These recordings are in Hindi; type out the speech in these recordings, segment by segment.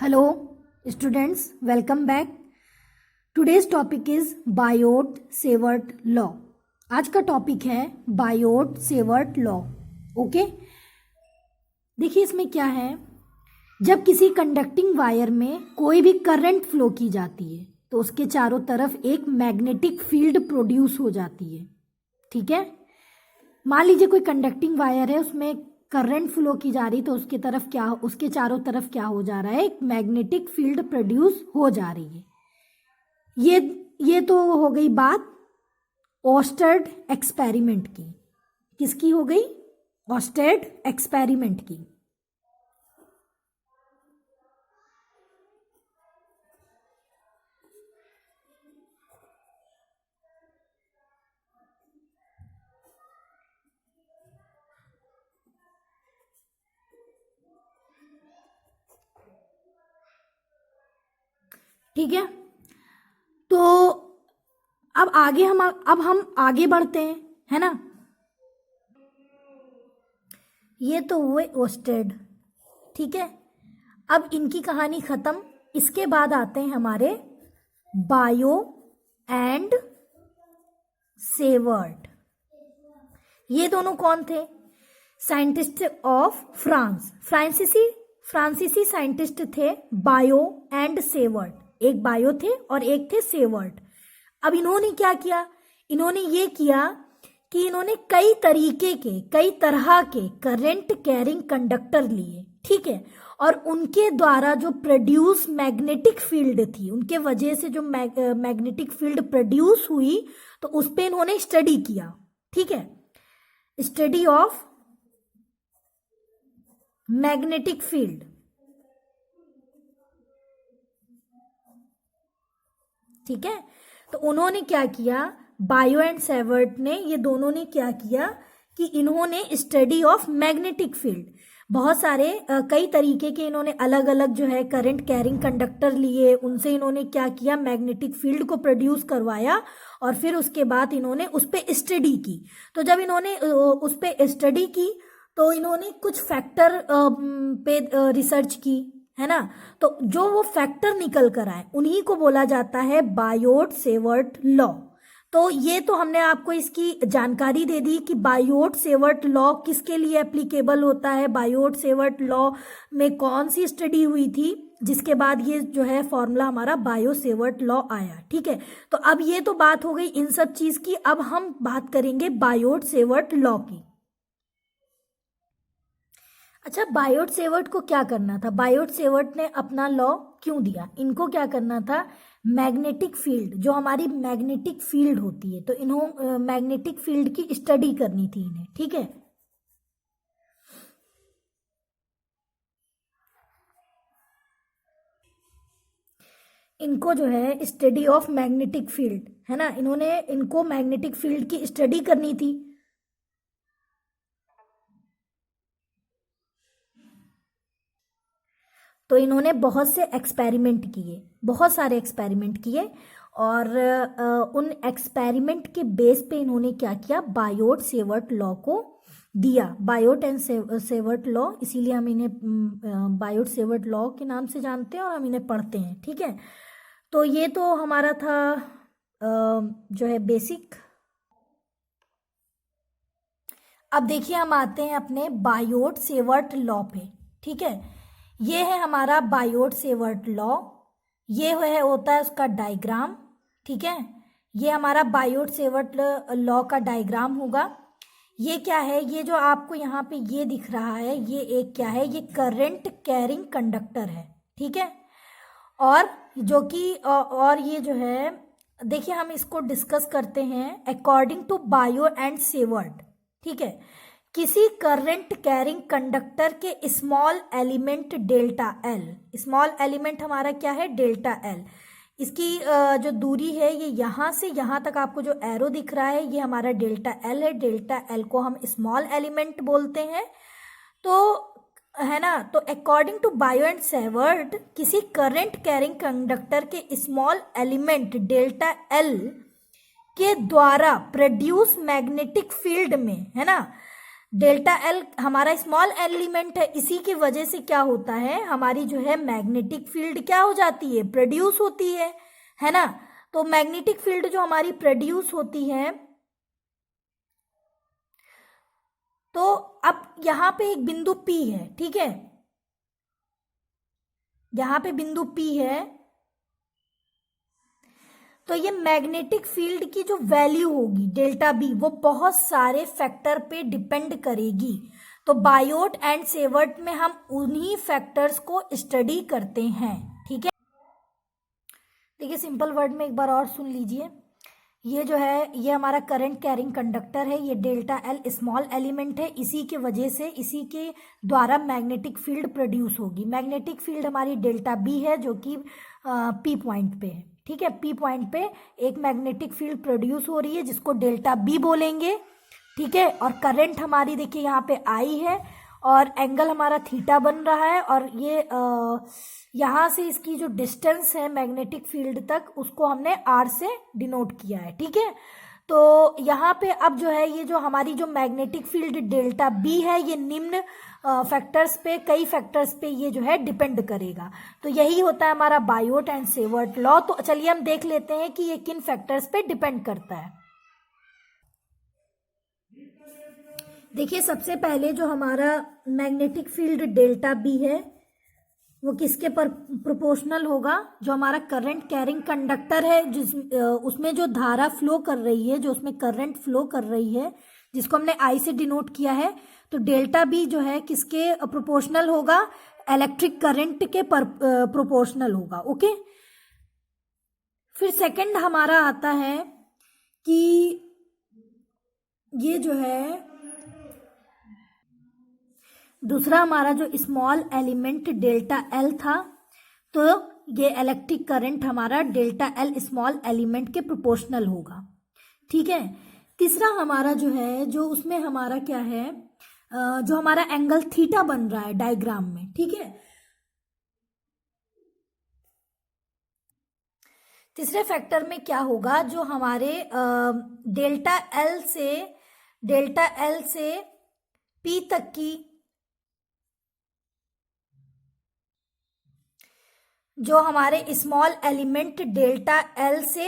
Hello, students. Welcome back. Today's topic is Biot-Savart law. आज का टॉपिक है बायोट-सेवर्ट लॉ. ओके, देखिए इसमें क्या है. जब किसी कंडक्टिंग वायर में कोई भी करंट फ्लो की जाती है तो उसके चारों तरफ एक मैग्नेटिक फील्ड प्रोड्यूस हो जाती है. ठीक है, मान लीजिए कोई कंडक्टिंग वायर है, उसमें करंट फ्लो की जा रही, तो उसके चारों तरफ क्या हो जा रहा है, एक मैग्नेटिक फील्ड प्रोड्यूस हो जा रही है. ये तो हो गई बात ओस्टेड एक्सपेरिमेंट की. किसकी हो गई? ओस्टेड एक्सपेरिमेंट की. ठीक है, तो अब हम आगे बढ़ते हैं, है ना. ये तो हुए ओस्टेड. ठीक है, अब इनकी कहानी खत्म. इसके बाद आते हैं हमारे बायो एंड सेवर्ट. ये दोनों कौन थे? Scientist of France. फ्रांसीसी साइंटिस्ट थे बायो एंड सेवर्ट. एक बायो थे और एक थे सेवर्ट. अब इन्होंने क्या किया? इन्होंने ये किया कि इन्होंने कई तरह के करंट कैरिंग कंडक्टर लिए. ठीक है, और उनके द्वारा जो प्रोड्यूस मैग्नेटिक फील्ड थी, उनके वजह से जो मैग्नेटिक फील्ड प्रोड्यूस हुई, तो उस पे इन्होंने स्टडी किया. ठीक है, स्टडी ऑफ मैग्नेटिक फील्ड. ठीक है, तो उन्होंने क्या किया, बायो एंड सेवर्ट ने, ये दोनों ने क्या किया कि इन्होंने स्टडी ऑफ मैग्नेटिक फील्ड, बहुत सारे कई तरीके के इन्होंने अलग अलग जो है करंट कैरिंग कंडक्टर लिए, उनसे इन्होंने क्या किया, मैग्नेटिक फील्ड को प्रोड्यूस करवाया, और फिर उसके बाद इन्होंने उस पर स्टडी की. तो जब इन्होंने उस पर स्टडी की तो इन्होंने कुछ फैक्टर पे रिसर्च की, है ना. तो जो वो फैक्टर निकल कर आए उन्हीं को बोला जाता है बायोट-सेवर्ट लॉ. तो ये तो हमने आपको इसकी जानकारी दे दी कि बायोट-सेवर्ट लॉ किसके लिए एप्लीकेबल होता है, बायोट-सेवर्ट लॉ में कौन सी स्टडी हुई थी, जिसके बाद ये जो है फॉर्मूला हमारा बायो-सेवर्ट लॉ आया. ठीक है, तो अब ये तो बात हो गई इन सब चीज की. अब हम बात करेंगे बायोट-सेवर्ट लॉ की. अच्छा, बायोट-सेवर्ट को क्या करना था? बायोट-सेवर्ट ने अपना लॉ क्यों दिया? इनको क्या करना था, मैग्नेटिक फील्ड, जो हमारी मैग्नेटिक फील्ड होती है, तो इन्हों मैग्नेटिक फील्ड की स्टडी करनी थी इन्हें. ठीक है, इनको जो है स्टडी ऑफ मैग्नेटिक फील्ड, है ना, इनको मैग्नेटिक फील्ड की स्टडी करनी थी. तो इन्होंने बहुत सारे एक्सपेरिमेंट किए, और उन एक्सपेरिमेंट के बेस पे इन्होंने क्या किया, बायोट-सेवर्ट लॉ को दिया. बायोट एंड सेवर्ट लॉ, इसीलिए हम इन्हें बायोट-सेवर्ट लॉ के नाम से जानते हैं और हम इन्हें पढ़ते हैं. ठीक है, तो ये तो हमारा था जो है बेसिक. अब देखिए हम आते हैं अपने बायोट-सेवर्ट लॉ पे. ठीक है, ये है हमारा बायोट-सेवर्ट लॉ. ये होता है उसका डायग्राम. ठीक है, ये हमारा बायोट-सेवर्ट लॉ का डायग्राम होगा. ये क्या है, ये जो आपको यहाँ पे ये दिख रहा है, ये एक क्या है, ये करंट कैरिंग कंडक्टर है. ठीक है, और जो कि और ये जो है, देखिए हम इसको डिस्कस करते हैं according to Biot and Savart. ठीक है, किसी करंट कैरिंग कंडक्टर के small element delta L, small element हमारा क्या है, डेल्टा एल. इसकी जो दूरी है, ये यहाँ से यहाँ तक आपको जो एरो दिख रहा है, ये हमारा डेल्टा एल है. डेल्टा एल को हम स्मॉल एलिमेंट बोलते हैं, तो है ना. तो according to Biot and Savart, किसी करंट कैरिंग कंडक्टर के स्मॉल एलिमेंट डेल्टा एल के द्वारा प्रोड्यूस मैग्नेटिक फील्ड में, है ना, डेल्टा एल हमारा स्मॉल एलिमेंट है, इसी की वजह से क्या होता है, हमारी जो है मैग्नेटिक फील्ड क्या हो जाती है, प्रोड्यूस होती है ना। तो मैग्नेटिक फील्ड जो हमारी प्रोड्यूस होती है, तो अब यहां पे एक बिंदु P है, ठीक है, यहां पे बिंदु P है, तो ये मैग्नेटिक फील्ड की जो वैल्यू होगी डेल्टा बी, वो बहुत सारे फैक्टर पे डिपेंड करेगी। तो बायोट एंड सेवर्ट में हम उन्हीं फैक्टर्स को स्टडी करते हैं, ठीक है। देखिए सिंपल वर्ड में एक बार और सुन लीजिए, ये जो है ये हमारा करंट कैरिंग कंडक्टर है, ये डेल्टा एल स्मॉल एलिमेंट है, इसी के वजह से इसी के द्वारा मैग्नेटिक फील्ड प्रोड्यूस होगी। मैग्नेटिक फील्ड हमारी डेल्टा बी है जो कि पी पॉइंट पे है, ठीक है, पी पॉइंट पे एक मैग्नेटिक फील्ड प्रोड्यूस हो रही है जिसको डेल्टा बी बोलेंगे, ठीक है। और करंट हमारी देखिए यहाँ पे आई है और एंगल हमारा थीटा बन रहा है, और ये यहाँ से इसकी जो डिस्टेंस है मैग्नेटिक फील्ड तक उसको हमने आर से डिनोट किया है, ठीक है। तो यहाँ पे अब जो है ये जो हमारी जो मैग्नेटिक फील्ड डेल्टा बी है, ये निम्न फैक्टर्स पे, कई फैक्टर्स पे ये जो है डिपेंड करेगा। तो यही होता है हमारा बायोट एंड सेवर्ट लॉ। तो चलिए हम देख लेते हैं कि ये किन फैक्टर्स पे डिपेंड करता है। देखिए सबसे पहले जो हमारा मैग्नेटिक फील्ड डेल्टा बी है वो किसके पर प्रोपोर्शनल होगा, जो हमारा करंट कैरिंग कंडक्टर है जिस उसमें जो धारा फ्लो कर रही है, जो उसमें करंट फ्लो कर रही है, जिसको हमने आई से डिनोट किया है, तो डेल्टा बी जो है किसके प्रोपोर्शनल होगा, इलेक्ट्रिक करंट के प्रोपोर्शनल होगा, ओके। फिर सेकंड हमारा आता है कि ये जो है दूसरा हमारा जो स्मॉल एलिमेंट डेल्टा एल था, तो ये इलेक्ट्रिक करंट हमारा डेल्टा एल स्मॉल एलिमेंट के प्रोपोर्शनल होगा, ठीक है। तीसरा हमारा जो है, जो उसमें हमारा क्या है, जो हमारा एंगल थीटा बन रहा है डायग्राम में, ठीक है। तीसरे फैक्टर में क्या होगा, जो हमारे डेल्टा एल से पी तक की जो हमारे स्मॉल एलिमेंट डेल्टा एल से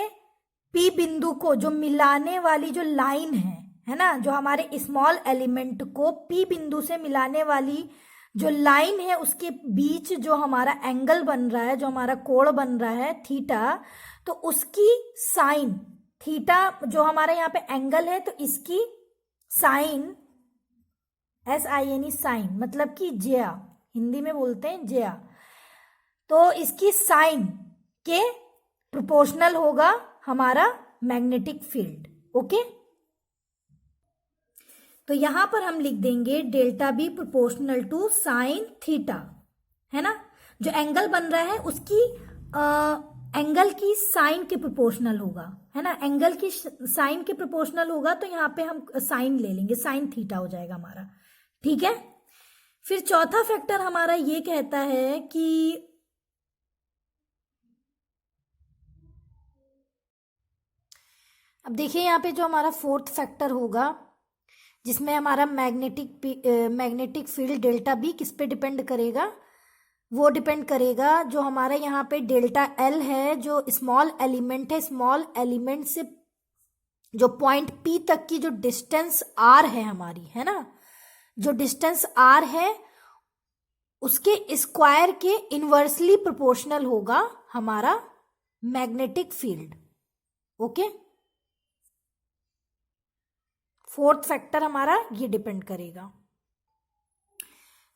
पी बिंदु को जो मिलाने वाली जो लाइन है ना, जो हमारे स्मॉल एलिमेंट को पी बिंदु से मिलाने वाली जो लाइन है, उसके बीच जो हमारा एंगल बन रहा है, जो हमारा कोण बन रहा है थीटा, तो उसकी साइन थीटा जो हमारा यहाँ पे एंगल है, तो इसकी साइन SIN साइन मतलब कि ज्या, हिंदी में बोलते हैं ज्या, तो इसकी साइन के प्रोपोर्शनल होगा हमारा मैग्नेटिक फील्ड, ओके। तो यहां पर हम लिख देंगे delta B proportional to sine theta, है ना, जो एंगल बन रहा है उसकी एंगल की साइन के प्रोपोर्शनल होगा, है ना, एंगल की साइन के प्रोपोर्शनल होगा, तो यहाँ पे हम साइन ले लेंगे, साइन थीटा हो जाएगा हमारा, ठीक है। फिर चौथा फैक्टर हमारा ये कहता है कि अब देखिए यहाँ पे जो हमारा फोर्थ फैक्टर होगा, जिसमें हमारा मैग्नेटिक फील्ड डेल्टा बी किस पे डिपेंड करेगा, वो डिपेंड करेगा जो हमारा यहाँ पे डेल्टा एल है, जो स्मॉल एलिमेंट है, स्मॉल एलिमेंट से जो पॉइंट पी तक की जो डिस्टेंस आर है हमारी, है ना, जो डिस्टेंस आर है उसके स्क्वायर के इनवर्सली प्रोपोर्शनल होगा हमारा magnetic field, okay. Fourth factor हमारा ये डिपेंड करेगा।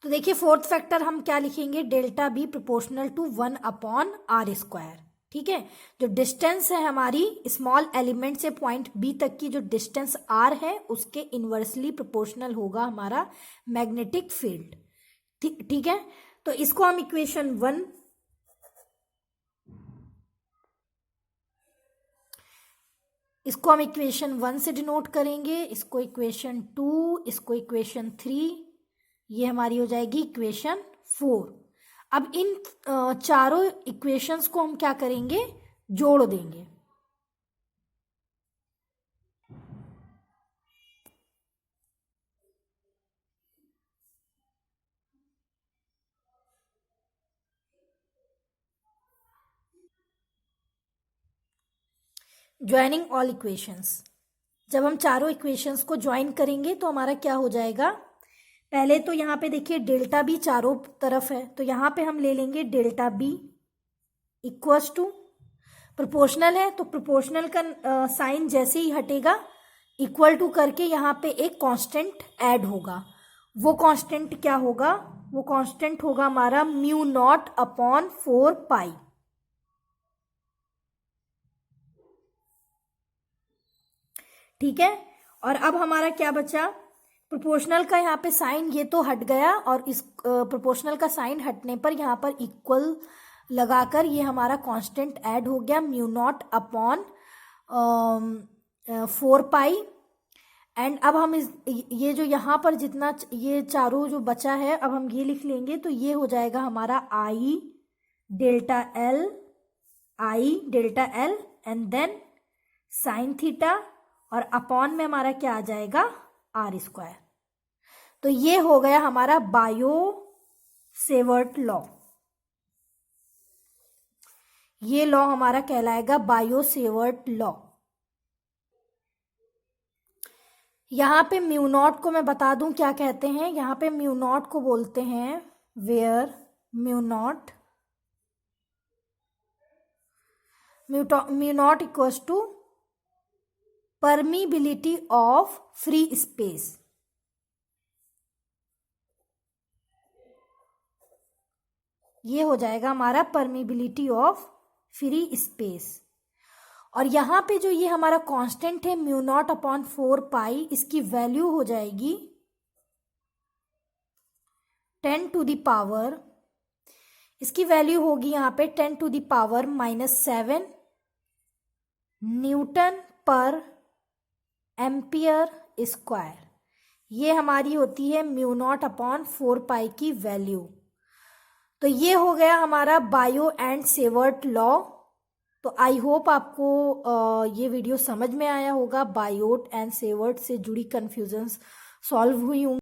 तो देखिए फोर्थ फैक्टर हम क्या लिखेंगे, delta B proportional to 1/r², ठीक है। जो डिस्टेंस है हमारी स्मॉल एलिमेंट से पॉइंट बी तक की जो डिस्टेंस आर है, उसके इनवर्सली प्रोपोर्शनल होगा हमारा मैग्नेटिक फील्ड, ठीक है। तो इसको हम इक्वेशन 1 इसको हम इक्वेशन 1 से डिनोट करेंगे, इसको इक्वेशन 2, इसको इक्वेशन 3, ये हमारी हो जाएगी इक्वेशन 4। अब इन चारों इक्वेशंस को हम क्या करेंगे, जोड़ देंगे, ज्वाइनिंग ऑल इक्वेशंस, जब हम चारों इक्वेशंस को ज्वाइन करेंगे तो हमारा क्या हो जाएगा, पहले तो यहाँ पे देखिए डेल्टा बी चारों तरफ है, तो यहाँ पे हम ले लेंगे delta B equals to, proportional है तो प्रोपोर्शनल का साइन जैसे ही हटेगा इक्वल टू करके यहाँ पे एक कांस्टेंट ऐड होगा। वो कांस्टेंट क्या होगा, वो कांस्टेंट होगा हमारा म्यू नॉट अपॉन 4 पाई। ठीक है, और अब हमारा क्या बचा, प्रोपोर्शनल का यहाँ पे साइन ये तो हट गया, और इस प्रोपोर्शनल का साइन हटने पर यहाँ पर इक्वल लगाकर ये हमारा कांस्टेंट ऐड हो गया mu naught upon 4 pi. And अब हम ये जो यहाँ पर जितना ये चारों जो बचा है, अब हम ये लिख लेंगे, तो ये हो जाएगा हमारा I delta L and then sine theta, और अपॉन में हमारा क्या आ जाएगा आर स्क्वायर। तो ये हो गया हमारा बायो सेवर्ट लॉ। ये लॉ हमारा कहलाएगा बायो सेवर्ट लॉ। यहाँ पे म्यू नॉट को मैं बता दूं क्या कहते हैं, यहाँ पे म्यू नॉट को बोलते हैं where mu naught equals to permeability of free space. ये हो जाएगा हमारा परमीबिलिटी ऑफ फ्री स्पेस। और यहाँ पे जो ये हमारा कांस्टेंट है म्यू नॉट अपॉन 4 पाई, इसकी वैल्यू हो जाएगी 10 टू द पावर, इसकी वैल्यू होगी यहाँ पे 10 टू द पावर -7 न्यूटन पर एम्पियर स्क्वायर। ये हमारी होती है म्यू नॉट अपॉन 4 पाई की वैल्यू। तो ये हो गया हमारा बायो एंड सेवर्ट लॉ। तो आई होप आपको ये वीडियो समझ में आया होगा, बायोट एंड सेवर्ट से जुड़ी कन्फ्यूजन्स सॉल्व हुई होंगी।